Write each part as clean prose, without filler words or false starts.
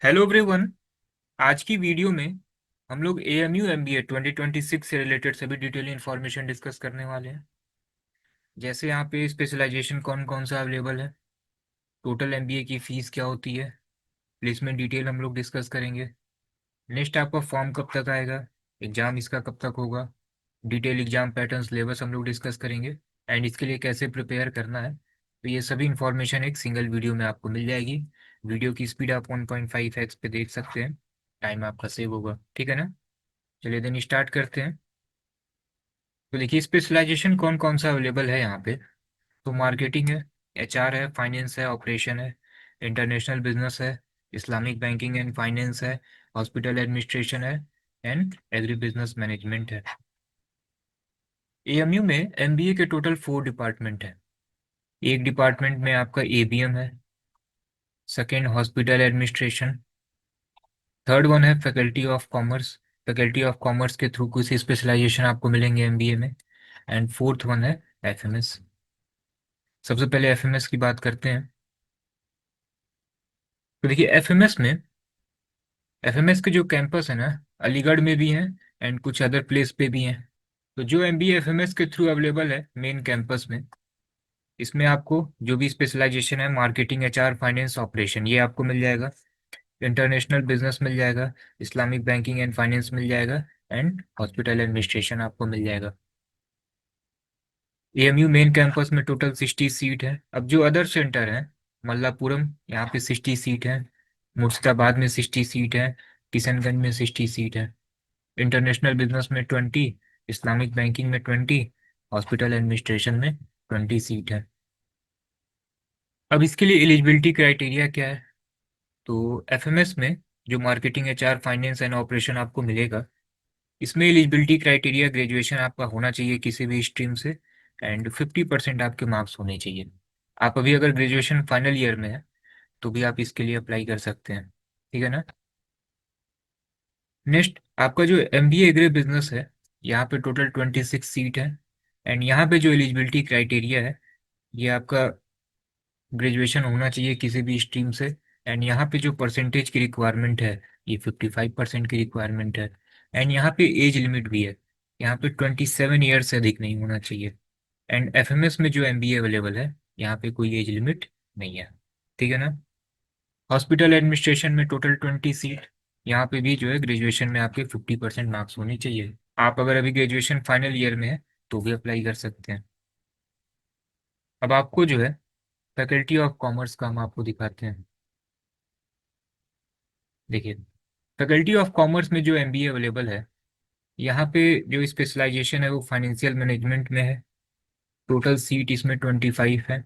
Hello everyone. आज की video में हम लोग एएमयू एमबीए 2026 से रिलेटेड सभी डिटेल इन्फॉर्मेशन डिस्कस करने वाले हैं। जैसे यहाँ पे स्पेशलाइजेशन कौन कौन सा अवेलेबल है, टोटल एमबीए की फ़ीस क्या होती है, प्लेसमेंट डिटेल हम लोग डिस्कस करेंगे। नेक्स्ट आपका फॉर्म कब तक आएगा, एग्ज़ाम इसका कब तक होगा, डिटेल एग्ज़ाम पैटर्न सिलेबस हम लोग डिस्कस करेंगे एंड इसके लिए कैसे प्रिपेयर करना है। तो ये सभी इन्फॉर्मेशन एक सिंगल वीडियो में आपको मिल जाएगी। वीडियो की स्पीड आप 1.5x पे देख सकते हैं, टाइम आपका सेव होगा, ठीक है ना। चलिए देन स्टार्ट करते हैं। तो देखिए स्पेशलाइजेशन कौन कौन सा अवेलेबल है यहाँ पे। तो मार्केटिंग है, एचआर है, फाइनेंस है, ऑपरेशन है, इंटरनेशनल बिजनेस है, इस्लामिक बैंकिंग एंड फाइनेंस है, हॉस्पिटल एडमिनिस्ट्रेशन है एंड एग्री बिजनेस मैनेजमेंट है। एएमयू में एमबीए के टोटल 4 डिपार्टमेंट है। एक डिपार्टमेंट में आपका एबीएम है, second hospital administration, third one है faculty of commerce. Faculty of commerce के थ्रू कुछ स्पेशलाइजेशन आपको मिलेंगे एमबीए में। एंड फोर्थ वन है एफएमएस। सबसे पहले एफएमएस की बात करते हैं। तो देखिए एफएमएस के जो कैंपस है ना, अलीगढ़ में भी हैं एंड कुछ अदर प्लेस पे भी हैं। तो जो एमबीए एफएमएस के थ्रू अवेलेबल है मेन कैंपस में, इसमें आपको जो भी स्पेशलाइजेशन है मार्केटिंग, एचआर, फाइनेंस, ऑपरेशन, ये आपको मिल जाएगा। इंटरनेशनल बिजनेस मिल जाएगा, इस्लामिक बैंकिंग एंड फाइनेंस मिल जाएगा एंड हॉस्पिटल एडमिनिस्ट्रेशन आपको मिल जाएगा। एएमयू मेन कैंपस में टोटल 60 सीट है। अब जो अदर सेंटर हैं, मल्लापुरम यहाँ पे 60 सीट है, मुर्शिदाबाद में 60 सीट है, किशनगंज में 60 सीट है। इंटरनेशनल बिजनेस में 20, इस्लामिक बैंकिंग में 20, हॉस्पिटल एडमिनिस्ट्रेशन में 20 सीट है। अब इसके लिए एलिजिबिलिटी क्राइटेरिया क्या है। तो एफएमएस में जो marketing, HR, finance and operation आपको मिलेगा, इसमें एलिजिबिलिटी क्राइटेरिया ग्रेजुएशन आपका होना चाहिए किसी भी स्ट्रीम से एंड 50% आपके मार्क्स होने चाहिए। आप अभी अगर ग्रेजुएशन फाइनल ईयर में है तो भी आप इसके लिए अप्लाई कर सकते हैं, ठीक है ना। नेक्स्ट आपका जो एमबीए एग्री बिजनेस है, यहाँ पे टोटल 26 सीट है एंड यहाँ पे जो एलिजिबिलिटी क्राइटेरिया है, ये आपका ग्रेजुएशन होना चाहिए किसी भी स्ट्रीम से एंड यहाँ पे जो परसेंटेज की रिक्वायरमेंट है, ये 55% की रिक्वायरमेंट है एंड यहाँ पे एज लिमिट भी है। यहाँ पे 27 ईयर से अधिक नहीं होना चाहिए एंड एफएमएस में जो एमबीए अवेलेबल है, यहाँ पे कोई एज लिमिट नहीं है, ठीक है ना। हॉस्पिटल एडमिनिस्ट्रेशन में टोटल 20 सीट। यहाँ पे भी जो है ग्रेजुएशन में आपके 50% मार्क्स होने चाहिए। आप अगर अभी ग्रेजुएशन फाइनल ईयर में है तो भी अप्लाई कर सकते हैं। अब आपको जो है फैकल्टी ऑफ कॉमर्स का हम आपको दिखाते हैं। देखिए फैकल्टी ऑफ कॉमर्स में जो एमबीए अवेलेबल है, यहाँ पे जो स्पेशलाइजेशन है वो फाइनेंशियल मैनेजमेंट में है। टोटल सीट इसमें 25 है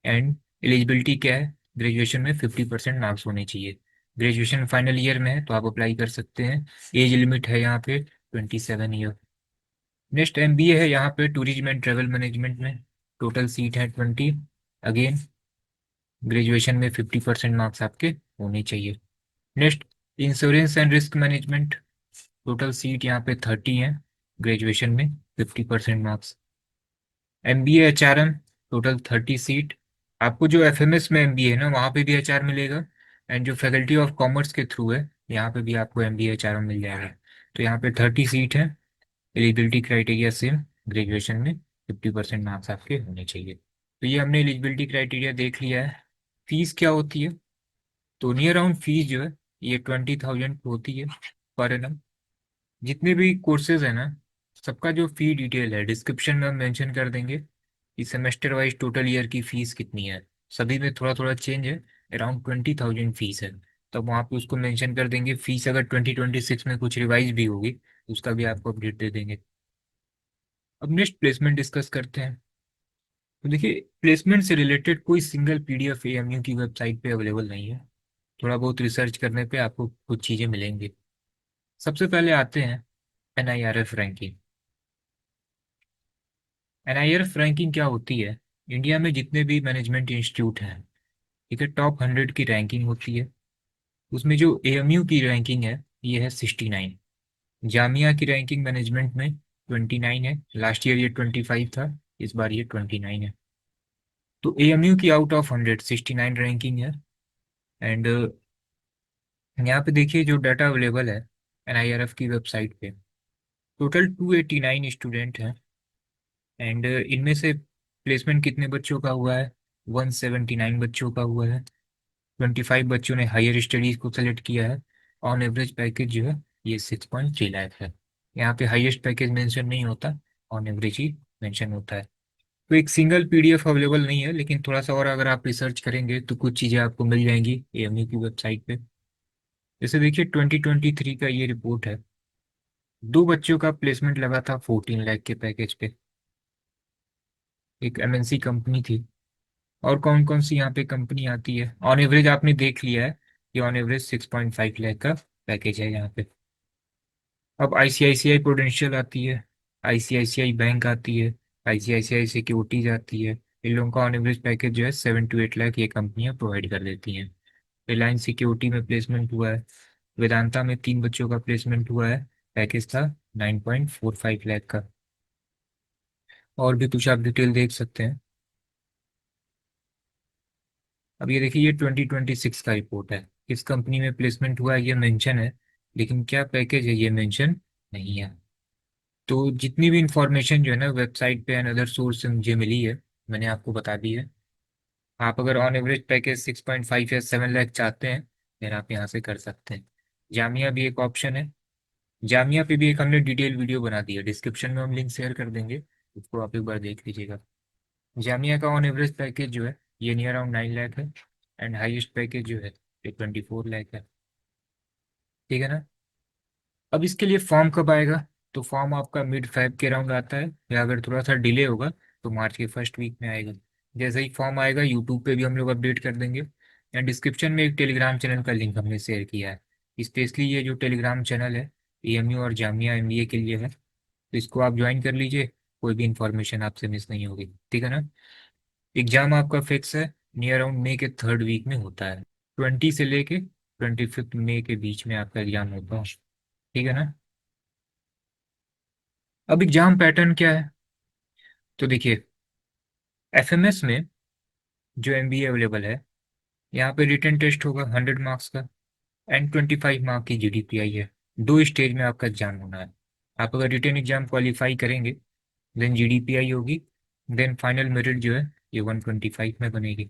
एंड एलिजिबिलिटी क्या है, ग्रेजुएशन में 50% मार्क्स होने चाहिए। ग्रेजुएशन फाइनल ईयर में है तो आप अप्लाई कर सकते हैं। एज लिमिट है यहाँ पे 27 ईयर। नेक्स्ट एमबीए है यहाँ पे टूरिज्म एंड ट्रेवल मैनेजमेंट में। टोटल सीट है 20। अगेन ग्रेजुएशन में 50% मार्क्स आपके होने चाहिए। Next insurance and risk management. Total seat यहाँ पे 30 है, ग्रेजुएशन में 50% marks. MBA HRM, total 30 seat. आपको जो एफएमएस में एमबीए है ना, वहाँ पे भी एचआर मिलेगा एंड जो फैकल्टी ऑफ कॉमर्स के थ्रू है, यहाँ पे भी आपको एमबीए एचआरएम मिल जाएगा। तो यहाँ पे 30 सीट है। एलिजिबिलिटी क्राइटेरिया सेम, ग्रेजुएशन में 50% मार्क्स आपके होने चाहिए। तो ये हमने एलिजिबिलिटी क्राइटेरिया देख लिया है। फीस क्या होती है, तो नियर अराउंड फीस जो है ये 20,000 होती है पर एनम। जितने भी कोर्सेज है ना, सबका जो फी डिटेल है डिस्क्रिप्शन में हम मेंशन कर देंगे कि सेमेस्टर वाइज टोटल ईयर की फीस कितनी है। सभी में थोड़ा थोड़ा चेंज है, अराउंड 20,000 फीस है। तो वहाँ पे उसको मेंशन कर देंगे। फीस अगर 2026 में कुछ रिवाइज भी होगी तो उसका भी आपको अपडेट दे देंगे। अब नेक्स्ट प्लेसमेंट डिस्कस करते हैं। तो देखिए प्लेसमेंट से रिलेटेड कोई सिंगल पीडीएफ एएमयू की वेबसाइट पे अवेलेबल नहीं है। थोड़ा बहुत रिसर्च करने पे आपको कुछ चीज़ें मिलेंगी। सबसे पहले आते हैं एनआईआरएफ रैंकिंग। एनआईआरएफ रैंकिंग क्या होती है, इंडिया में जितने भी मैनेजमेंट इंस्टीट्यूट हैं, ठीक है, टॉप 100 की रैंकिंग होती है। उसमें जो एएमयू की रैंकिंग है ये है 69। जामिया की रैंकिंग मैनेजमेंट में 29 है। लास्ट ईयर ये 25 था, इस बार ये 29 है। तो एएमयू की आउट ऑफ 100 69 रैंकिंग है एंड यहाँ पे देखिए जो डाटा अवेलेबल है NIRF की वेबसाइट पे, टोटल 289 स्टूडेंट हैं। एंड इनमें से प्लेसमेंट कितने बच्चों का हुआ है? 179 बच्चों का हुआ है। 25 बच्चों ने हायर स्टडीज को सेलेक्ट किया है। ऑन एवरेज पैकेज जो है ये 6.3 लाख है। यहाँ पे हाईएस्ट पैकेज मेंशन नहीं होता, ऑन एवरेज ही मेंशन होता है। तो एक सिंगल PDF अवेलेबल नहीं है, लेकिन थोड़ा सा और अगर आप रिसर्च करेंगे तो कुछ चीज़ें आपको मिल जाएंगी AMU की वेबसाइट पे। जैसे देखिए 2023 का ये रिपोर्ट है। दो बच्चों का प्लेसमेंट लगा था 14 लाख के पैकेज पे। एक MNC कंपनी थी। और कौन कौन सी यहाँ पे कंपनी आती है? ऑन एवरेज आपने देख लिया है कि ऑन एवरेज 6.5 लाख का पैकेज है यहाँ पे। अब ICICI प्रूडेंशियल आती है, ICICI बैंक आती है, ICICI सिक्योरिटीज आती है। इन लोगों का ऑन एवरेज पैकेज जो है 7 to 8 लाख ये कंपनियां प्रोवाइड कर देती हैं। रिलायंस सिक्योरिटी में प्लेसमेंट हुआ है। वेदांता में 3 बच्चों का प्लेसमेंट हुआ है। पैकेज था 9.45 लाख का। और भी कुछ आप डिटेल देख सकते हैं। अब ये देखिए ये 2026 का रिपोर्ट है। किस कंपनी में प्लेसमेंट हुआ है ये मेंशन है, लेकिन क्या पैकेज है ये मेंशन नहीं है। तो जितनी भी इंफॉर्मेशन जो है ना वेबसाइट पे एंड अदर सोर्स से मुझे मिली है, मैंने आपको बता दी है। आप अगर ऑन एवरेज पैकेज 6.5 या 7 लाख चाहते हैं, फिर आप यहाँ से कर सकते हैं। जामिया भी एक ऑप्शन है। जामिया पे भी एक हमने डिटेल वीडियो बना दी है, डिस्क्रिप्शन में हम लिंक शेयर कर देंगे, उसको आप एक बार देख लीजिएगा। जामिया का ऑन एवरेज पैकेज जो है ये नियर अराउंड 9 लाख है। एंड हाईएस्ट पैकेज जो है ये 24 लाख है। ठीक है ना? अब इसके लिए फॉर्म कब आएगा? तो फॉर्म आपका मिड-फेब के अराउंड आता है, या अगर थोड़ा सा डिले होगा तो मार्च के फर्स्ट वीक में आएगा। जैसे ही फॉर्म आएगा यूट्यूब पे भी हम लोग अपडेट कर देंगे। एंड डिस्क्रिप्शन में एक टेलीग्राम चैनल का लिंक हमने शेयर किया है, स्पेशली ये जो टेलीग्राम चैनल है AMU और जामिया MBA के लिए है। तो इसको आप ज्वाइन कर लीजिए, कोई भी इंफॉर्मेशन आपसे मिस नहीं होगी। ठीक है ना? एग्जाम आपका फिक्स है, नियर अराउंड मई के थर्ड वीक में होता है। 20 से लेके 25 मई के बीच में आपका एग्जाम होता है। ठीक है ना? अब एग्जाम पैटर्न क्या है? तो देखिए FMS में जो MBA अवेलेबल है, यहाँ पे रिटन टेस्ट होगा 100 मार्क्स का। एंड 25 मार्क की GDPI है। दो स्टेज में आपका एग्जाम होना है। आप अगर रिटन एग्जाम क्वालिफाई करेंगे देन GDPI होगी, देन फाइनल मेरिट जो है ये 125 में बनेगी।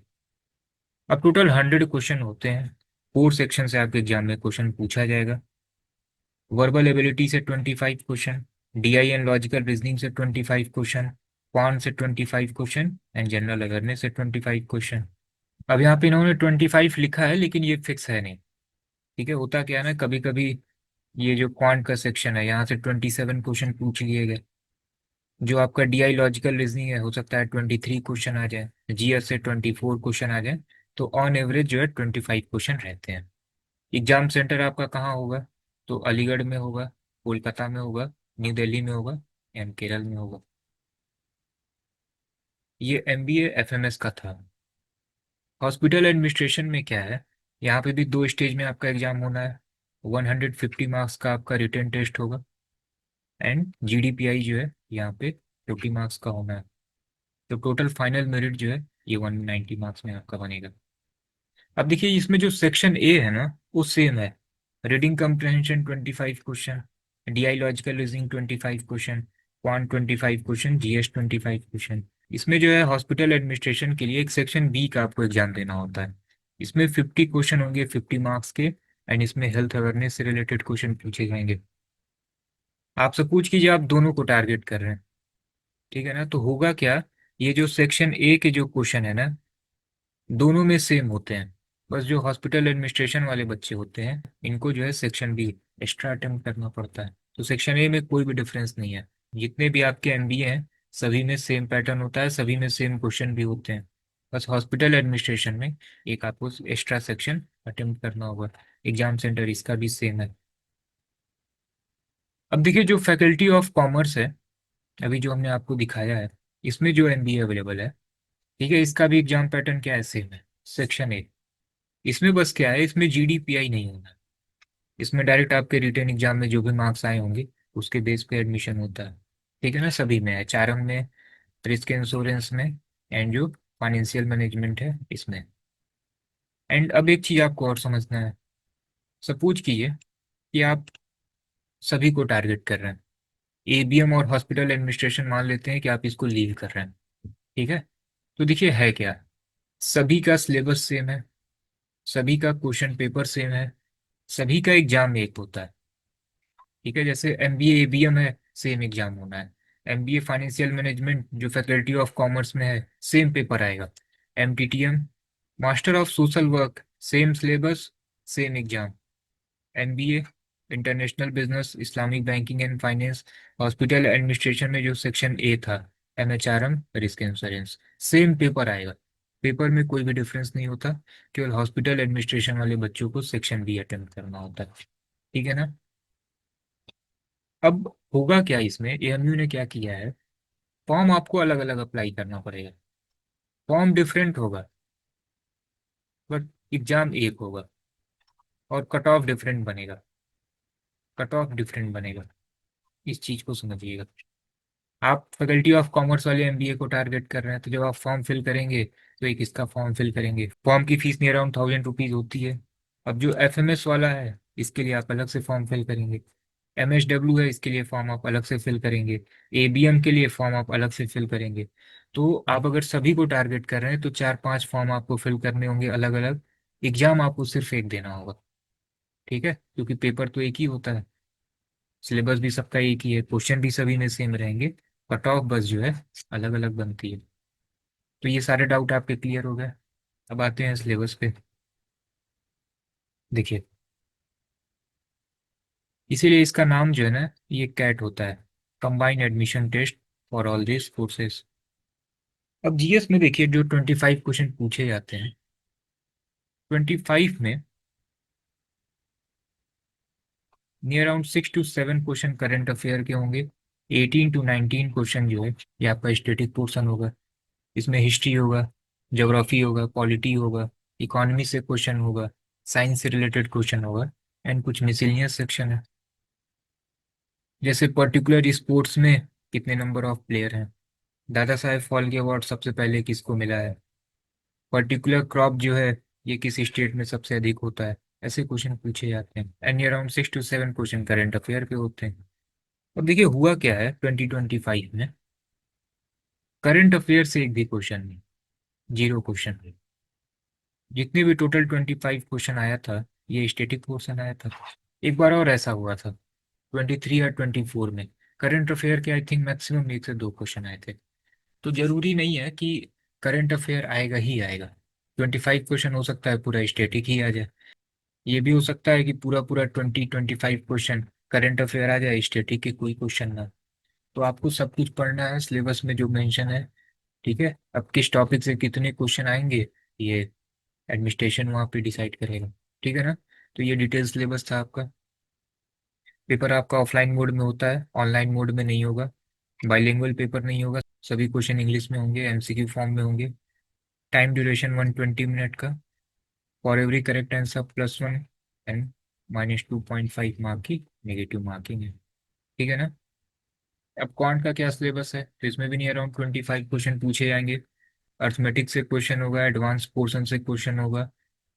अब टोटल 100 क्वेश्चन होते हैं। 4 सेक्शन से आपके एग्जाम में क्वेश्चन पूछा जाएगा। वर्बल एबिलिटी से 25 question, DI and logical reasoning से 25 क्वेश्चन, क्वांट से 25 क्वेश्चन एंड जनरल अवेयरनेस से 25 क्वेश्चन। अब यहाँ पे इन्होंने 25 लिखा है, लेकिन ये फिक्स है नहीं। ठीक है, होता क्या है ना, कभी कभी ये जो क्वांट का सेक्शन है यहाँ से 27 क्वेश्चन पूछ लिए गए। जो आपका DI लॉजिकल रीजनिंग है हो सकता है 23 क्वेश्चन आ जाए, GS से 24 क्वेश्चन आ जाए। तो ऑन एवरेज जो है 25 क्वेश्चन रहते हैं। एग्जाम सेंटर आपका कहाँ होगा? तो अलीगढ़ में होगा, कोलकाता में होगा, न्यू दिल्ली में होगा एंड केरल में होगा। ये MBA FMS का था। हॉस्पिटल एडमिनिस्ट्रेशन में क्या है? यहाँ पे भी दो स्टेज में आपका एग्जाम होना है। 150 मार्क्स का आपका रिटन टेस्ट होगा। एंड GDPI जो है यहाँ पे 50 मार्क्स का होना है। तो टोटल फाइनल मेरिट जो है ये 190 मार्क्स में आपका बनेगा। अब देखिए इसमें जो सेक्शन A है ना वो सेम है। Reading comprehension 25 question, DI logical reasoning 25 question, quant 25 question, GS 25 question. इसमें जो है हॉस्पिटल एडमिनिस्ट्रेशन के लिए एक सेक्शन B का आपको एग्जाम देना होता है। इसमें 50 क्वेश्चन होंगे 50 मार्क्स के। एंड इसमें हेल्थ अवेयरनेस से रिलेटेड क्वेश्चन पूछे जाएंगे। आप सपोज कीजिए आप दोनों को टारगेट कर रहे हैं। ठीक है ना? तो होगा क्या, ये जो सेक्शन A के जो क्वेश्चन है ना दोनों में सेम होते हैं। बस जो हॉस्पिटल एडमिनिस्ट्रेशन वाले बच्चे होते हैं इनको जो है सेक्शन B एक्स्ट्रा अटेम्प्ट करना पड़ता है। तो सेक्शन A में कोई भी डिफरेंस नहीं है। जितने भी आपके MBA हैं सभी में सेम पैटर्न होता है, सभी में सेम क्वेश्चन भी होते हैं। बस हॉस्पिटल एडमिनिस्ट्रेशन में एक आपको एक्स्ट्रा सेक्शन अटेम्प्ट करना होगा। एग्जाम सेंटर इसका भी सेम है। अब देखिए जो फैकल्टी ऑफ कॉमर्स है, अभी जो हमने आपको दिखाया है, इसमें जो MBA अवेलेबल है, ठीक है, इसका भी एग्जाम पैटर्न क्या है? सेम है, सेक्शन A। इसमें बस क्या है, इसमें GDPI नहीं होना। इसमें डायरेक्ट आपके रिटन एग्जाम में जो भी मार्क्स आए होंगे उसके बेस पे एडमिशन होता है। ठीक है ना? सभी में है, HRM में, रिस्क इंश्योरेंस में एंड जो फाइनेंशियल मैनेजमेंट है इसमें। एंड अब एक चीज़ आपको और समझना है। सपोज कीजिए कि आप सभी को टारगेट कर रहे हैं, एबीएम और हॉस्पिटल एडमिनिस्ट्रेशन मान लेते हैं कि आप इसको लीव कर रहे हैं। ठीक है, तो देखिए है क्या, सभी का सिलेबस सेम है, सभी का क्वेश्चन पेपर सेम है, सभी का एग्जाम एक होता है। ठीक है, जैसे एमबीए एबीएम है, सेम एग्जाम होना है। एमबीए फाइनेंशियल मैनेजमेंट जो फैकल्टी ऑफ कॉमर्स में है, सेम पेपर आएगा। MTTM master of social work, same syllabus, same exam. MBA international business, Islamic banking and finance, hospital administration में जो सेक्शन ए था, MHRM risk insurance, same paper आएगा। Paper में कोई भी डिफरेंस नहीं होता, केवल हॉस्पिटल एडमिनिस्ट्रेशन वाले बच्चों को सेक्शन बी अटेम्प्ट करना होता है। ठीक है ना। अब होगा क्या, इसमें एएमयू ने क्या किया है, फॉर्म आपको अलग अलग अप्लाई करना पड़ेगा। फॉर्म डिफरेंट होगा बट एग्जाम एक होगा, और कट ऑफ डिफरेंट बनेगा। कट ऑफ डिफरेंट बनेगा, इस चीज को समझिएगा। आप फैकल्टी ऑफ कॉमर्स वाले एमबीए को टारगेट कर रहे हैं, तो जब आप फॉर्म फिल करेंगे तो एक इसका फॉर्म फिल करेंगे। फॉर्म की फीस नियर अराउंड 1000 रुपीज होती है। अब जो एफएमएस वाला है, इसके लिए आप अलग से फॉर्म फिल करेंगे। एमएसडब्ल्यू है, इसके लिए फॉर्म आप अलग से फिल करेंगे। एबीएम के लिए फॉर्म आप अलग से फिल करेंगे। तो आप अगर सभी को टारगेट कर रहे हैं तो 4-5 फॉर्म आपको फिल करने होंगे अलग अलग। एग्जाम आपको सिर्फ एक देना होगा। ठीक है, क्योंकि पेपर तो एक ही होता है, सिलेबस भी सबका एक ही है, क्वेश्चन भी सभी में सेम रहेंगे, कट ऑफ बस जो है अलग अलग बनती है। तो ये सारे डाउट आपके क्लियर हो गए। अब आते हैं सिलेबस पे। देखिए, इसीलिए इसका नाम जो है ना, ये कैट होता है, combined admission test for all this courses. अब जीएस में देखिए, जो 25 क्वेश्चन पूछे जाते हैं, 25 में near around 6 to 7 question current affair के होंगे। 18 to 19 क्वेश्चन जो है, ये आपका स्टेटिक पोर्सन होगा। इसमें हिस्ट्री होगा, ज्योग्राफी होगा, पॉलिटी होगा, इकोनॉमी से क्वेश्चन होगा, साइंस से रिलेटेड क्वेश्चन होगा, एंड कुछ मिसलिनियस सेक्शन है। जैसे पर्टिकुलर स्पोर्ट्स में कितने नंबर ऑफ प्लेयर हैं, दादा साहेब फाल्के अवार्ड सबसे पहले किसको मिला है, पर्टिकुलर क्रॉप जो है ये किस स्टेट में सबसे अधिक होता है। ऐसे क्वेश्चन पूछे जाते हैं, and around 6 to 7 question current affair पे होते हैं। और देखिए हुआ क्या है, 2025 में करंट अफेयर से एक भी क्वेश्चन नहीं, जीरो क्वेश्चन। जितने भी टोटल 25 क्वेश्चन आया था, ये स्टेटिक पोर्शन आया था। एक बार और ऐसा हुआ था 23 या 24 में, करंट अफेयर के आई थिंक मैक्सिमम 1 से 2 क्वेश्चन आए थे। तो जरूरी नहीं है कि करंट अफेयर आएगा ही आएगा। 25 क्वेश्चन हो सकता है पूरा स्टेटिक ही आ जाए, ये भी हो सकता है कि पूरा पूरा 20-25 क्वेश्चन करंट अफेयर आ जाए, स्टेटिक के कोई क्वेश्चन ना। तो आपको सब कुछ पढ़ना है सिलेबस में जो मेंशन है। ठीक है, अब किस टॉपिक से कितने क्वेश्चन आएंगे, ये एडमिनिस्ट्रेशन वहाँ पे डिसाइड करेगा। ठीक है ना। तो ये डिटेल सिलेबस था आपका। पेपर आपका ऑफलाइन मोड में होता है, ऑनलाइन मोड में नहीं होगा। बाइलिंगुअल पेपर नहीं होगा, सभी क्वेश्चन इंग्लिश में होंगे, एमसीक्यू फॉर्म में होंगे। टाइम ड्यूरेशन 120 मिनट का। For every correct answer +1 and -2.5 mark की नेगेटिव मार्किंग है। ठीक है ना। अब क्वांट का क्या सिलेबस है, तो इसमें भी नहीं अराउंड 25 क्वेश्चन पूछे जाएंगे। अर्थमेटिक से क्वेश्चन होगा, एडवांस पोर्शन से क्वेश्चन होगा,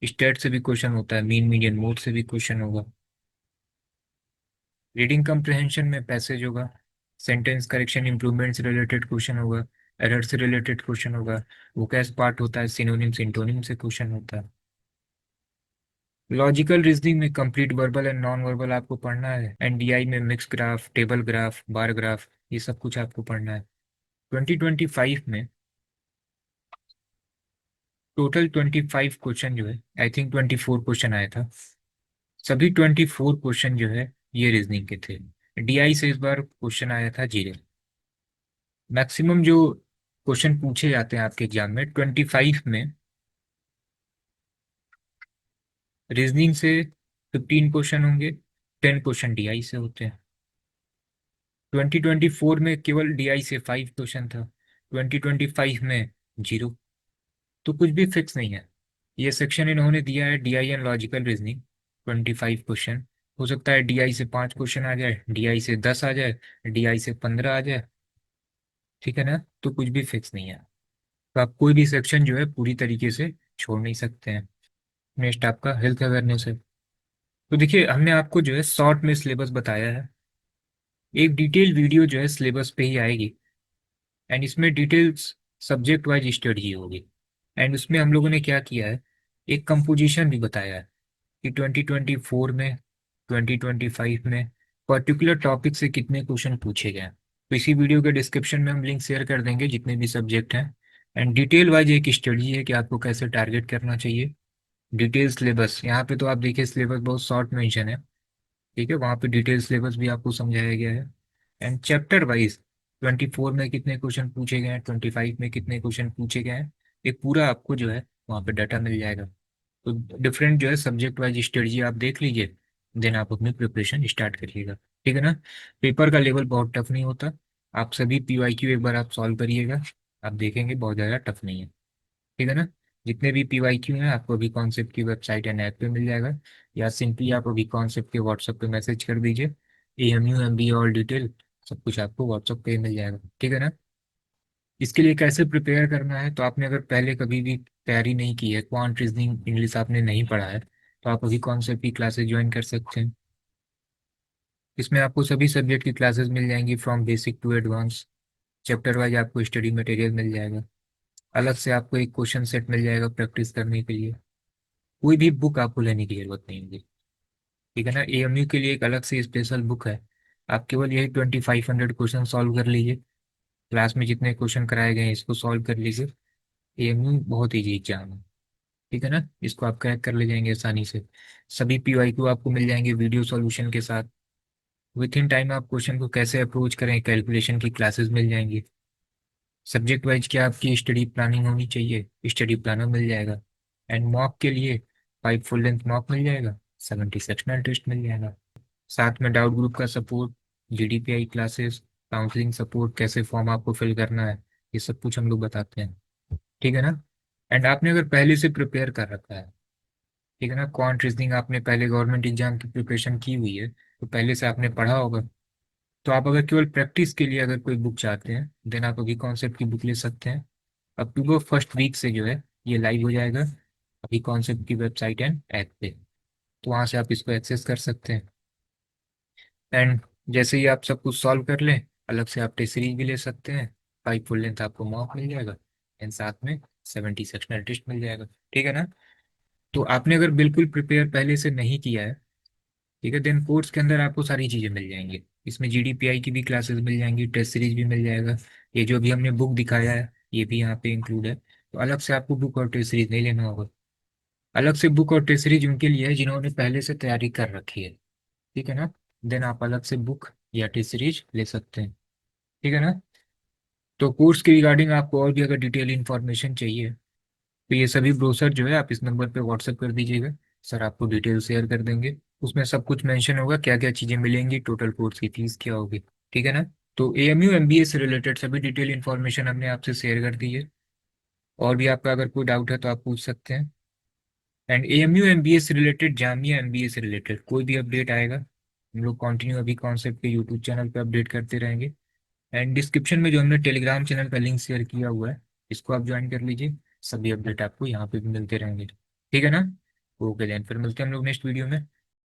स्टेट से भी क्वेश्चन होता है, मीन मीडियन मोड से भी क्वेश्चन होगा। रीडिंग कम्प्रहेंशन में पैसेज होगा, सेंटेंस करेक्शन इंप्रूवमेंट से रिलेटेड क्वेश्चन होगा, एरर से रिलेटेड क्वेश्चन होगा, वोकैब पार्ट होता है, सिनोनिम सिंटोनिम से क्वेश्चन होता है। लॉजिकल रीजनिंग में complete verbal and non verbal आपको पढ़ना है। एनडीआई में mix graph, table graph, bar graph, ये सब कुछ आपको पढ़ना है। 2025 में टोटल 25 क्वेश्चन जो है, आई थिंक 24 क्वेश्चन आया था। सभी 24 क्वेश्चन जो है ये रीजनिंग के थे। डीआई से इस बार क्वेश्चन आया था 0। मैक्सिमम जो क्वेश्चन पूछे जाते हैं आपके एग्जाम में 25 में, रीजनिंग से 15 क्वेश्चन होंगे, 10 क्वेश्चन डीआई से होते हैं। 2024 में केवल डीआई से 5 क्वेश्चन था, 2025 में 0। तो कुछ भी फिक्स नहीं है। ये सेक्शन इन्होंने दिया है DI and logical reasoning, 25 question. हो सकता है डीआई से 5 क्वेश्चन आ जाए, डीआई से 10 आ जाए, डीआई से 15 आ जाए। ठीक है ना। तो कुछ भी फिक्स नहीं है, तो आप कोई भी सेक्शन जो है पूरी तरीके से छोड़ नहीं सकते हैं। नेक्स्ट आपका हेल्थ अवेयरनेस है। तो देखिए हमने आपको जो है शॉर्ट में सिलेबस बताया है। एक डिटेल वीडियो जो है सिलेबस पे ही आएगी, एंड इसमें डिटेल्स सब्जेक्ट वाइज स्टडी होगी। एंड उसमें हम लोगों ने क्या किया है, एक कंपोजिशन भी बताया है कि 2024 में, 2025 में पर्टिकुलर टॉपिक से कितने क्वेश्चन पूछे गए हैं। तो इसी वीडियो के डिस्क्रिप्शन में हम लिंक शेयर कर देंगे जितने भी सब्जेक्ट हैं। एंड डिटेल वाइज एक स्टडी है कि आपको कैसे टारगेट करना चाहिए। डिटेल सिलेबस यहाँ पे तो आप देखिए सिलेबस बहुत शॉर्ट मेंशन है, ठीक है, वहाँ पे डिटेल सिलेबस भी आपको समझाया गया है। एंड चैप्टर वाइज 24 में कितने क्वेश्चन पूछे गए हैं, 25 में कितने क्वेश्चन पूछे गए हैं, एक पूरा आपको जो है वहाँ पे डाटा मिल जाएगा। तो डिफरेंट जो है सब्जेक्ट वाइज स्ट्रेटजी आप देख लीजिए, देन आप अपनी प्रिपरेशन स्टार्ट करिएगा, ठीक है ना। पेपर का लेवल बहुत टफ नहीं होता। आप सभी पीवाईक्यू एक बार आप सॉल्व करिएगा, आप देखेंगे बहुत ज़्यादा टफ नहीं है, ठीक है ना। जितने भी पीवाईक्यू हैं आपको अभी कॉन्सेप्ट की वेबसाइट एंड ऐप पे मिल जाएगा, या सिंपली आप अभी कॉन्सेप्ट के व्हाट्सएप पे मैसेज कर दीजिए। AMU MBA ऑल डिटेल सब कुछ आपको व्हाट्सएप पे मिल जाएगा, ठीक है ना। इसके लिए कैसे प्रिपेयर करना है, तो आपने अगर पहले कभी भी तैयारी नहीं की है, क्वांट रीजनिंग इंग्लिश आपने नहीं पढ़ा है, तो आप अभी कॉन्सेप्ट की क्लासेस ज्वाइन कर सकते हैं। इसमें आपको सभी सब्जेक्ट की क्लासेस मिल जाएंगी from basic to advance. Chapter wise आपको स्टडी मटेरियल मिल जाएगा, अलग से आपको एक क्वेश्चन सेट मिल जाएगा प्रैक्टिस करने के लिए। कोई भी बुक आपको लेने की जरूरत नहीं होगी, ठीक है ना। AMU के लिए एक अलग से स्पेशल बुक है, आप केवल यही 2500 क्वेश्चन सॉल्व कर लीजिए। क्लास में जितने क्वेश्चन कराए गए हैं इसको सॉल्व कर लीजिए। AMU बहुत ईजी एग्जाम है, ठीक है ना, इसको आप क्रैक कर ले जाएंगे आसानी से। सभी PYQ आपको मिल जाएंगे वीडियो सॉल्यूशन के साथ। विथ इन टाइम आप क्वेश्चन को कैसे अप्रोच करें, कैलकुलेशन की क्लासेस मिल जाएंगी। सब्जेक्ट वाइज क्या आपकी स्टडी प्लानिंग होनी चाहिए, स्टडी प्लानर मिल जाएगा। एंड मॉक के लिए 5 फुल लेंथ मॉक मिल जाएगा, 70 सेक्शनल टेस्ट मिल जाएगा। साथ में डाउट ग्रुप का support, GDPI classes, counselling support, कैसे फॉर्म आपको फिल करना है, ये सब कुछ हम लोग बताते हैं, ठीक है ना। एंड आपने अगर पहले से प्रिपेयर कर रखा है, ठीक है ना, क्वांट रीजनिंग आपने पहले गवर्नमेंट एग्जाम की प्रिपरेशन की हुई है, तो पहले से आपने पढ़ा होगा। तो आप अगर केवल प्रैक्टिस के लिए अगर कोई बुक चाहते हैं, देन आप अभी कॉन्सेप्ट की बुक ले सकते हैं। अक्टूबर फर्स्ट वीक से जो है ये लाइव हो जाएगा अभी कॉन्सेप्ट की वेबसाइट एंड ऐप पे, तो वहाँ से आप इसको एक्सेस कर सकते हैं। एंड जैसे ही आप सब कुछ सॉल्व कर लें, अलग से आप टेस्ट सीरीज भी ले सकते हैं। 5 फुल लेंथ आपको मॉक मिल जाएगा, एंड साथ में 70 सेक्शनल टेस्ट मिल जाएगा, ठीक है ना। तो आपने अगर बिल्कुल प्रिपेयर पहले से नहीं किया है, ठीक है, देन कोर्स के अंदर आपको सारी चीज़ें मिल जाएंगी। इसमें GDPI की भी क्लासेस मिल जाएंगी, टेस्ट सीरीज भी मिल जाएगा। ये जो अभी हमने बुक दिखाया है ये भी यहाँ पे इंक्लूड है, तो अलग से आपको बुक और टेस्ट सीरीज नहीं लेना होगा। अलग से बुक और टेस्ट सीरीज उनके लिए है जिन्होंने पहले से तैयारी कर रखी है, ठीक है ना। देन आप अलग से बुक या टेस्ट सीरीज ले सकते हैं, ठीक है ना। तो कोर्स के रिगार्डिंग आपको और भी अगर डिटेल इन्फॉर्मेशन चाहिए, तो ये सभी ब्रोशर जो है आप इस नंबर पे व्हाट्सएप कर दीजिएगा, सर आपको डिटेल शेयर कर देंगे। उसमें सब कुछ मेंशन होगा क्या क्या चीज़ें मिलेंगी, टोटल कोर्स की फीस क्या होगी, ठीक है ना। तो AMU MBA से रिलेटेड सभी डिटेल इन्फॉर्मेशन हमने आपसे शेयर कर दी है। और भी आपका अगर कोई डाउट है तो आप पूछ सकते हैं। एंड AMU MBA से रिलेटेड, जामिया MBA से रिलेटेड कोई भी अपडेट आएगा, हम लोग कंटिन्यू अभी कॉन्सेप्ट के यूट्यूब चैनल पे अपडेट करते रहेंगे। एंड डिस्क्रिप्शन में जो हमने टेलीग्राम चैनल का लिंक शेयर किया हुआ है, इसको आप ज्वाइन कर लीजिए, सभी अपडेट आपको यहाँ पे भी मिलते रहेंगे, ठीक है ना। ओके देन फिर मिलते हैं हम लोग नेक्स्ट वीडियो में।